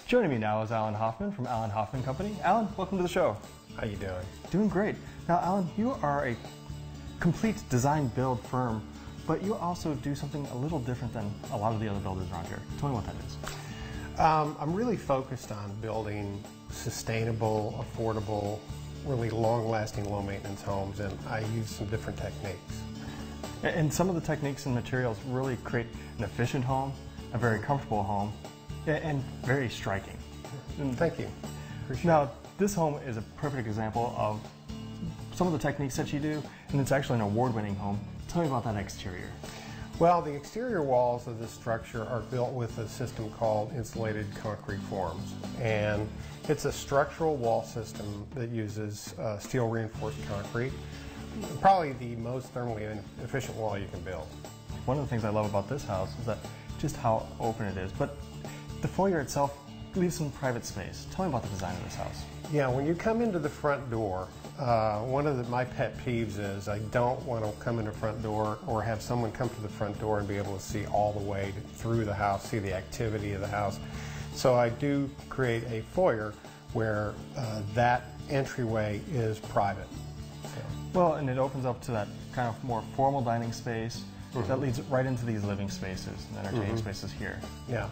Joining me now is Alan Hoffman from Alan Hoffman Company. Alan, welcome to the show. How you doing? Doing great. Now, Alan, you are a complete design build firm, but you also do something a little different than a lot of the other builders around here. Tell me what that is. I'm really focused on building sustainable, affordable, really long-lasting, low-maintenance homes, and I use some different techniques. And some of the techniques and materials really create an efficient home, a very comfortable home, and very striking. Thank you. Appreciate Now, it. this home is a perfect example of some of the techniques that you do, and it's actually an award-winning home. Tell me about that exterior. Well, the exterior walls of this structure are built with a system called insulated concrete forms, and it's a structural wall system that uses steel reinforced concrete. Probably the most thermally efficient wall you can build. One of the things I love about this house is that just how open it is, but the foyer itself leaves some private space. Tell me about the design of this house. Yeah, when you come into the front door, one of my pet peeves is I don't want to come in the front door or have someone come to the front door and be able to see all the way through the house, see the activity of the house. So I do create a foyer where that entryway is private. So. Well, and it opens up to that kind of more formal dining space that leads right into these living spaces and entertaining spaces here. Yeah.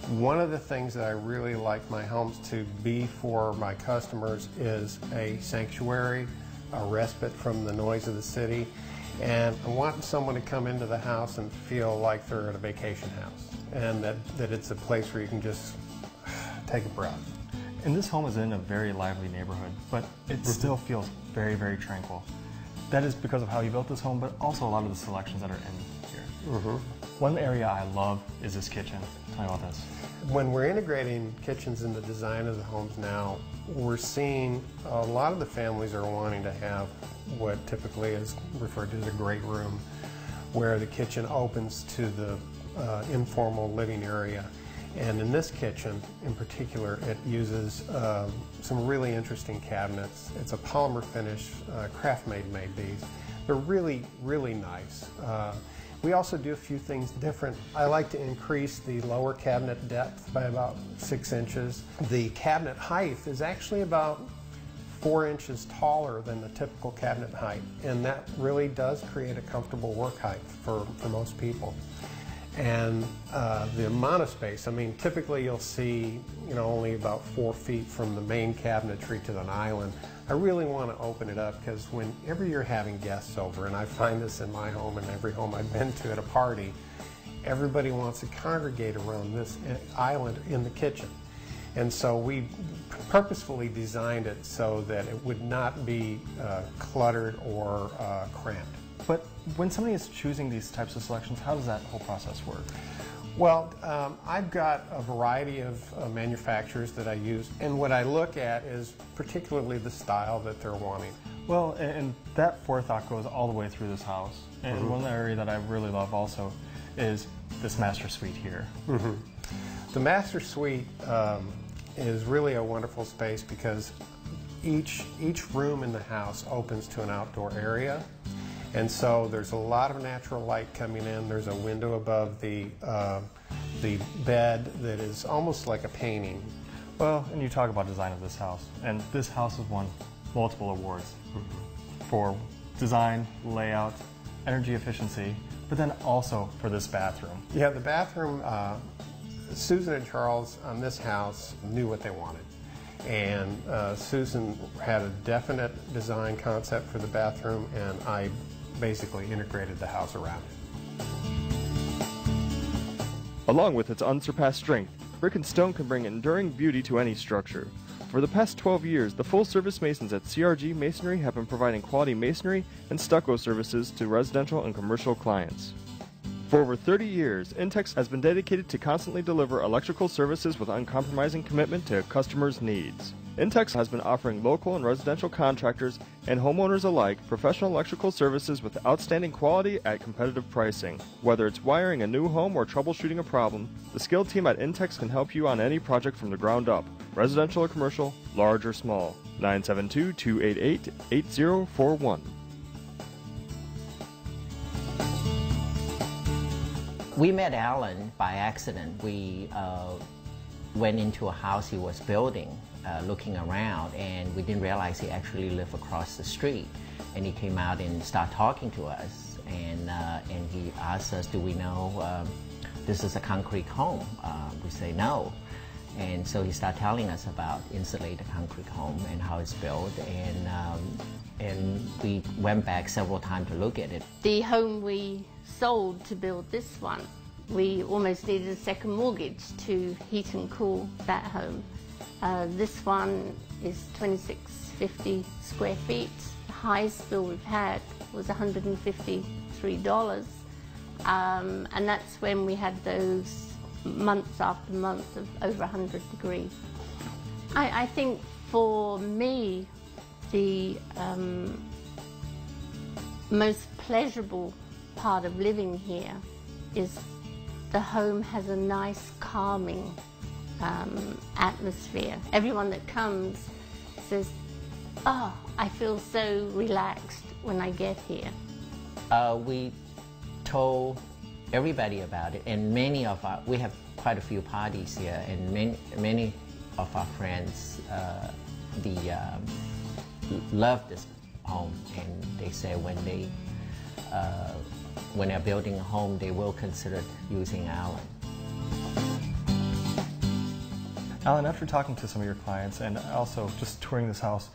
One of the things that I really like my homes to be for my customers is a sanctuary, a respite from the noise of the city, and I want someone to come into the house and feel like they're at a vacation house, and that it's a place where you can just take a breath. And this home is in a very lively neighborhood, but it still feels very, very tranquil. That is because of how you built this home, but also a lot of the selections that are in here. One area I love is this kitchen. Tell me about this. When we're integrating kitchens in the design of the homes now, we're seeing a lot of the families are wanting to have what typically is referred to as a great room, where the kitchen opens to the informal living area. And in this kitchen, in particular, it uses some really interesting cabinets. It's a polymer finish, Craftmade made these. They're really, really nice. We also do a few things different. I like to increase the lower cabinet depth by about 6 inches. The cabinet height is actually about 4 inches taller than the typical cabinet height, and that really does create a comfortable work height for most people. And the amount of space, I mean, typically you'll see, only about 4 feet from the main cabinetry to an island. I really want to open it up because whenever you're having guests over, and I find this in my home and every home I've been to at a party, everybody wants to congregate around this island in the kitchen. And so we purposefully designed it so that it would not be cluttered or cramped. But when somebody is choosing these types of selections, how does that whole process work? Well, I've got a variety of manufacturers that I use, and what I look at is particularly the style that they're wanting. Well, and that forethought goes all the way through this house. And one area that I really love also is this master suite here. The master suite is really a wonderful space because each room in the house opens to an outdoor area. And so there's a lot of natural light coming in. There's a window above the bed that is almost like a painting. Well, and you talk about design of this house, and this house has won multiple awards for design, layout, energy efficiency, but then also for this bathroom. Yeah, the bathroom, Susan and Charles on this house knew what they wanted. And Susan had a definite design concept for the bathroom, and I basically integrated the house around it. Along with its unsurpassed strength, brick and stone can bring enduring beauty to any structure. For the past 12 years, the full-service masons at CRG Masonry have been providing quality masonry and stucco services to residential and commercial clients. For over 30 years, Intex has been dedicated to constantly deliver electrical services with uncompromising commitment to customers' needs. Intex has been offering local and residential contractors and homeowners alike professional electrical services with outstanding quality at competitive pricing. Whether it's wiring a new home or troubleshooting a problem, the skilled team at Intex can help you on any project from the ground up, residential or commercial, large or small. 972-288-8041. We met Alan by accident. We went into a house he was building, looking around, and we didn't realize he actually lived across the street. And he came out and started talking to us, and he asked us, do we know this is a concrete home? We say no. And so he started telling us about insulated concrete home and how it's built, and we went back several times to look at it. The home we sold to build this one, we almost needed a second mortgage to heat and cool that home. This one is 2650 square feet. The highest bill we've had was $153, and that's when we had those months after months of over 100 degrees. I think for me, the most pleasurable part of living here is the home has a nice calming atmosphere. Everyone that comes says, oh, I feel so relaxed when I get here. We told everybody about it, and we have quite a few parties here, and many of our friends love this home, and they say when they're building a home, they will consider using Allen. Allen, after talking to some of your clients and also just touring this house,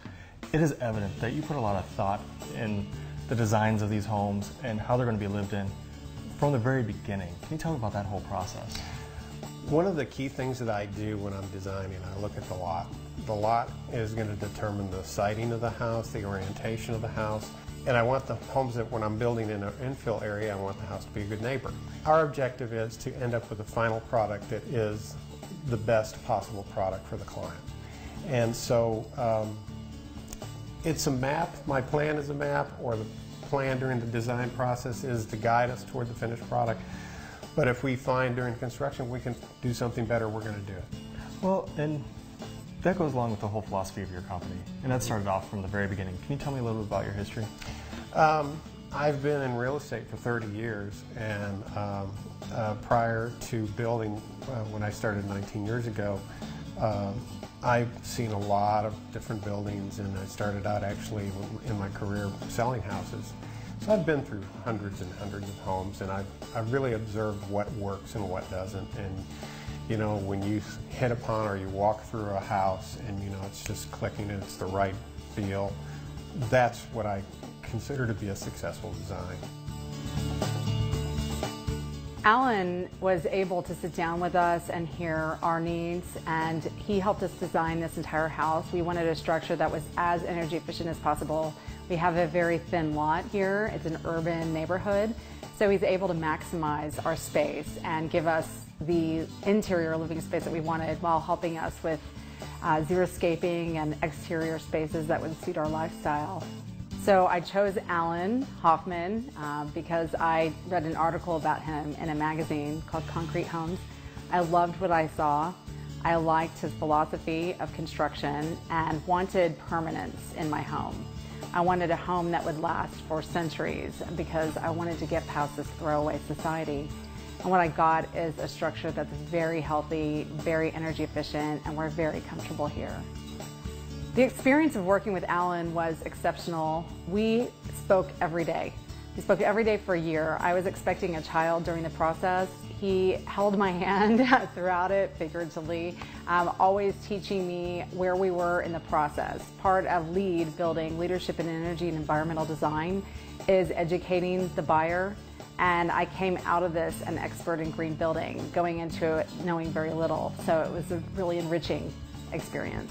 it is evident that you put a lot of thought in the designs of these homes and how they're going to be lived in from the very beginning. Can you tell me about that whole process? One of the key things that I do when I'm designing, I look at the lot. The lot is going to determine the siding of the house, the orientation of the house, and I want the homes that when I'm building in an infill area, I want the house to be a good neighbor. Our objective is to end up with a final product that is the best possible product for the client. And so it's a map. My plan is a map, or the plan during the design process is to guide us toward the finished product. But if we find during construction we can do something better, we're going to do it. Well, and that goes along with the whole philosophy of your company, and that started off from the very beginning. Can you tell me a little bit about your history? I've been in real estate for 30 years, and prior to building, when I started 19 years ago, I've seen a lot of different buildings, and I started out actually in my career selling houses. So I've been through hundreds and hundreds of homes, and I've really observed what works and what doesn't. And you know, when you hit upon or you walk through a house and you know it's just clicking and it's the right feel, that's what I consider to be a successful design. Allen was able to sit down with us and hear our needs, and he helped us design this entire house. We wanted a structure that was as energy efficient as possible. We have a very thin lot here. It's an urban neighborhood, so he's able to maximize our space and give us the interior living space that we wanted while helping us with xeriscaping and exterior spaces that would suit our lifestyle. So I chose Allen Hoffman because I read an article about him in a magazine called Concrete Homes. I loved what I saw. I liked his philosophy of construction and wanted permanence in my home. I wanted a home that would last for centuries because I wanted to get past this throwaway society. And what I got is a structure that's very healthy, very energy efficient, and we're very comfortable here. The experience of working with Allen was exceptional. We spoke every day. We spoke every day for a year. I was expecting a child during the process. He held my hand throughout it, figuratively, always teaching me where we were in the process. Part of LEED, building leadership in energy and environmental design, is educating the buyer. And I came out of this an expert in green building, going into it knowing very little. So it was a really enriching experience.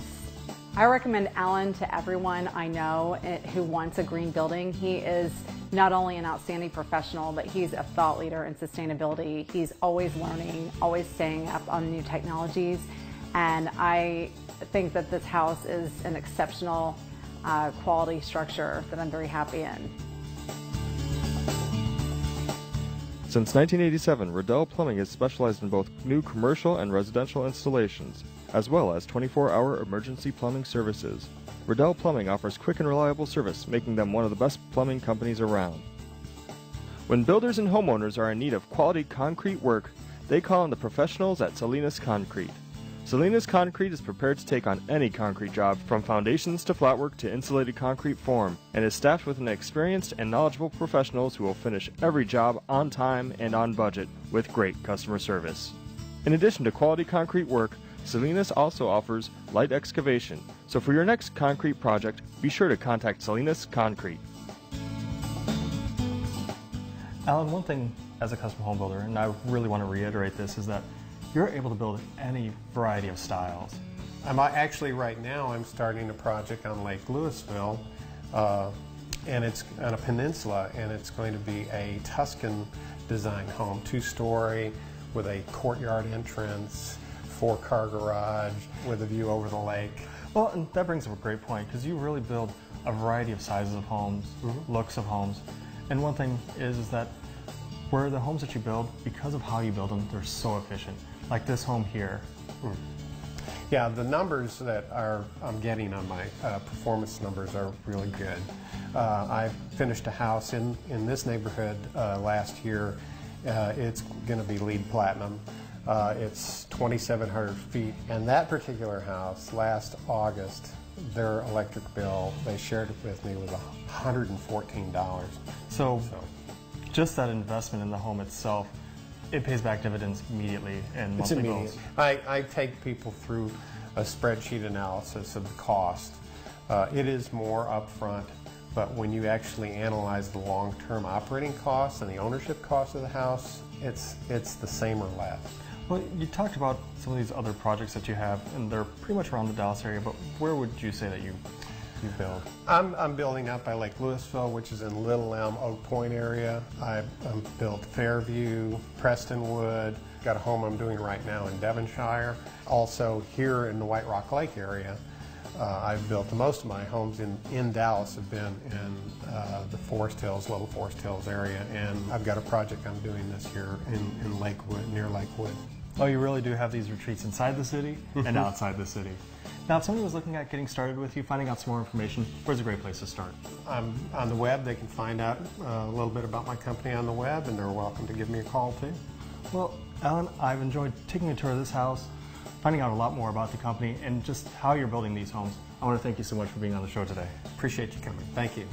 I recommend Allen to everyone I know who wants a green building. He is not only an outstanding professional, but he's a thought leader in sustainability. He's always learning, always staying up on new technologies. And I think that this house is an exceptional quality structure that I'm very happy in. Since 1987, Riddell Plumbing has specialized in both new commercial and residential installations, as well as 24-hour emergency plumbing services. Riddell Plumbing offers quick and reliable service, making them one of the best plumbing companies around. When builders and homeowners are in need of quality concrete work, they call on the professionals at Salinas Concrete. Salinas Concrete is prepared to take on any concrete job, from foundations to flatwork to insulated concrete form, and is staffed with an experienced and knowledgeable professionals who will finish every job on time and on budget with great customer service. In addition to quality concrete work, Salinas also offers light excavation, so for your next concrete project, be sure to contact Salinas Concrete. Alan, one thing as a custom home builder, and I really want to reiterate this, is that you're able to build any variety of styles. Actually, right now, I'm starting a project on Lake Louisville, and it's on a peninsula, and it's going to be a Tuscan design home, 2-story with a courtyard entrance, 4-car garage with a view over the lake. Well, and that brings up a great point, because you really build a variety of sizes of homes, looks of homes, and one thing is that where the homes that you build, because of how you build them, they're so efficient. Like this home here. Yeah, the numbers that I'm getting on my performance numbers are really good. I finished a house in this neighborhood last year. It's going to be LEED Platinum. It's 2,700 feet, and that particular house last August, their electric bill, they shared it with me, was $114. So just that investment in the home itself, it pays back dividends immediately in monthly bills. I take people through a spreadsheet analysis of the cost. It is more upfront, but when you actually analyze the long-term operating costs and the ownership cost of the house, it's the same or less. Well, you talked about some of these other projects that you have, and they're pretty much around the Dallas area, but where would you say that you build? I'm building up by Lake Louisville, which is in Little Elm, Oak Point area. I've built Fairview, Prestonwood, got a home I'm doing right now in Devonshire. Also here in the White Rock Lake area, I've built most of my homes in Dallas have been in the Forest Hills, Little Forest Hills area, and I've got a project I'm doing this year in Lakewood, near Lakewood. Oh, you really do have these retreats inside the city and outside the city. Now, if somebody was looking at getting started with you, finding out some more information, where's a great place to start? I'm on the web. They can find out a little bit about my company on the web, and they're welcome to give me a call too. Well, Alan, I've enjoyed taking a tour of this house, finding out a lot more about the company and just how you're building these homes. I want to thank you so much for being on the show today. Appreciate you coming. Thank you.